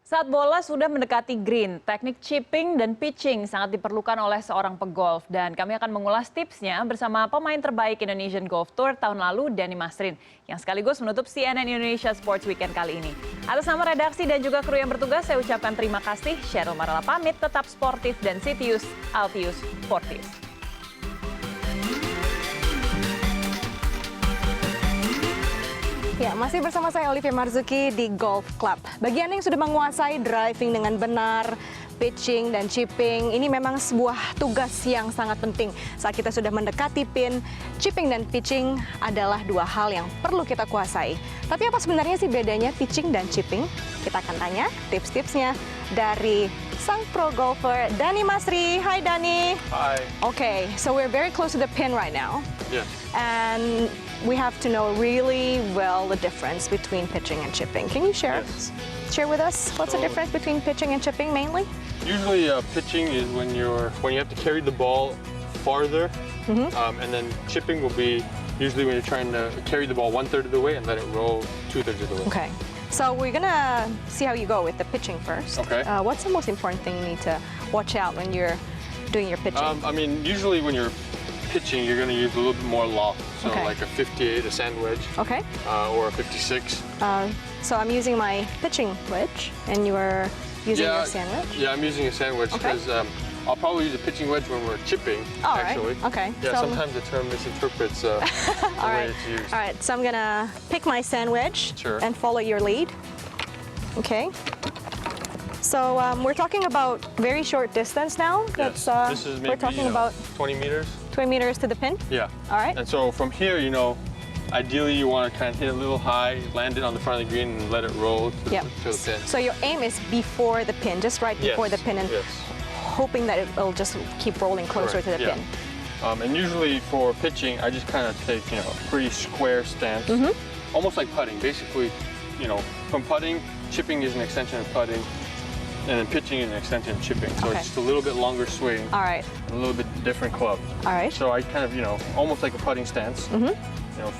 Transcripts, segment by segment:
Saat bola sudah mendekati green, teknik chipping dan pitching sangat diperlukan oleh seorang pegolf. Dan kami akan mengulas tipsnya bersama pemain terbaik Indonesian Golf Tour tahun lalu, Dhani Masrin, yang sekaligus menutup CNN Indonesia Sports Weekend kali ini. Atas nama redaksi dan juga kru yang bertugas, saya ucapkan terima kasih. Cheryl Marala pamit, tetap sportif dan Sitius Altius Sportif. Ya, masih bersama saya Olivia Marzuki di Golf Club. Bagi Anda yang sudah menguasai driving dengan benar, pitching dan chipping, ini memang sebuah tugas yang sangat penting. Saat kita sudah mendekati pin, chipping dan pitching adalah dua hal yang perlu kita kuasai. Tapi apa sebenarnya sih bedanya pitching dan chipping? Kita akan tanya tips-tipsnya dari sang pro golfer Dhani Masrin. Hi Dhani. Hi. Okay, so we're very close to the pin right now. Yes. And we have to know really well the difference between pitching and chipping. Can you share with us what's the difference between pitching and chipping mainly? Usually pitching is when you have to carry the ball farther, and then chipping will be usually when you're trying to carry the ball 1/3 of the way and let it roll 2/3 of the way. Okay, so we're gonna see how you go with the pitching first. Okay. What's the most important thing you need to watch out when you're doing your pitching? I mean, usually when you're pitching, you're going to use a little bit more loft, so Okay. like a 58, a sand wedge, Okay, or a 56. so I'm using my pitching wedge, and you are using your sandwich. Yeah, I'm using a sand wedge Okay. because I'll probably use a pitching wedge when we're chipping. All right. Actually. Okay. Yeah, So- sometimes the term misinterprets the All way right. it's used. All right, so I'm gonna pick my sand wedge Sure. and follow your lead. Okay. So we're talking about very short distance now. Yes. That's This is maybe we're talking about 20 meters. 20 meters to the pin. Yeah. All right. And so from here, ideally you want to kind of hit it a little high, land it on the front of the green, and let it roll to, Yep. to the pin. So your aim is before the pin, just right before Yes, the pin, and yes. hoping that it will just keep rolling closer Correct, to the yeah. pin. And usually for pitching, I just kind of take a pretty square stance, almost like putting. Basically, from putting, chipping is an extension of putting, and then pitching is an extension of chipping. So Okay. it's just a little bit longer swing, All right. and a little bit different club. All right. So I kind of, almost like a putting stance.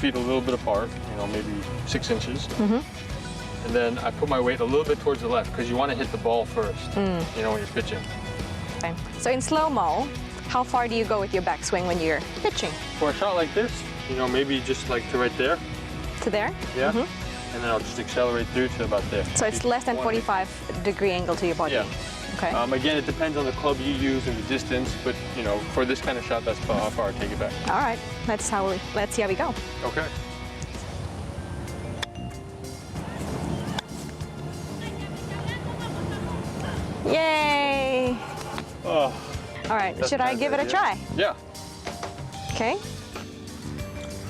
Feet a little bit apart, maybe 6 inches. And then I put my weight a little bit towards the left because you want to hit the ball first, when you're pitching. Okay. So in slow-mo, how far do you go with your backswing when you're pitching? For a shot like this, maybe just like to right there. To there? Yeah. And then I'll just accelerate through to about there. So it's less than 45-degree angle to your body. Yeah. Okay. Again, it depends on the club you use and the distance, but for this kind of shot, that's about how far I take it back. All right. Let's see how we go. Okay. Yay! Oh, All right. that's Should I nice give it a idea. try? Yeah. Okay.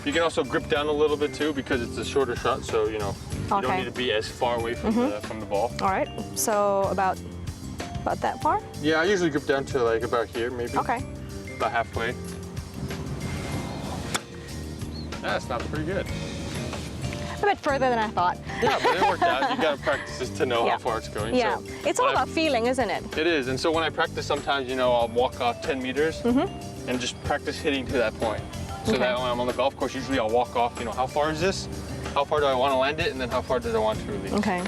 You can also grip down a little bit too because it's a shorter shot, so you don't Okay. need to be as far away from the ball. All right. So about that far? Yeah, I usually grip down to like about here, maybe. Okay. About halfway. That's not pretty good. A bit further than I thought. Yeah, but it worked out. You gotta practice this to know Yeah. how far it's going. Yeah. So It's all when I- about feeling, isn't it? It is, and so when I practice, sometimes I'll walk off 10 meters and just practice hitting to that point. So Okay. that when I'm on the golf course, usually I'll walk off. How far is this? How far do I want to land it, and then how far do I want to release? Okay.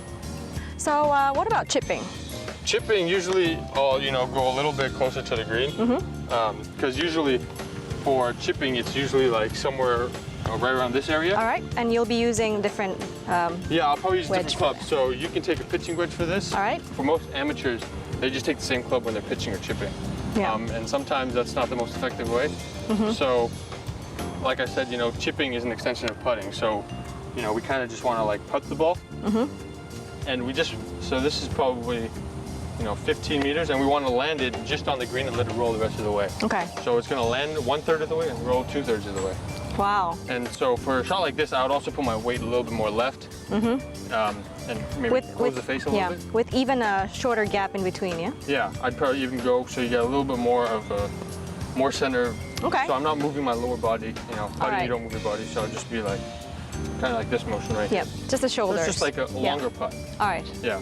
So what about chipping? Chipping, usually I'll go a little bit closer to the green, because usually for chipping, it's usually like somewhere right around this area. All right. And you'll be using different. Yeah, I'll probably use a Wedge different for club. So you can take a pitching wedge for this. All right. For most amateurs, they just take the same club when they're pitching or chipping. Yeah. And sometimes that's not the most effective way. So, like I said, chipping is an extension of putting. So, we kind of just want to like putt the ball. And so this is probably, 15 meters, and we want to land it just on the green and let it roll the rest of the way. Okay. So it's going to land 1/3 of the way and roll 2/3 of the way. Wow. And so for a shot like this, I would also put my weight a little bit more left. And maybe close the face a little bit. With even a shorter gap in between, yeah? Yeah, I'd probably even go so you get a little bit more of more center. Okay. So I'm not moving my lower body. Putting right. you don't move your body, so I'd just be like, kind of like this motion right Yep, here. just the So shoulders. it's just like a Yeah. longer putt. All right. Yeah.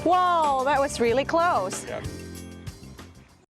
Whoa, that was really close. Yeah.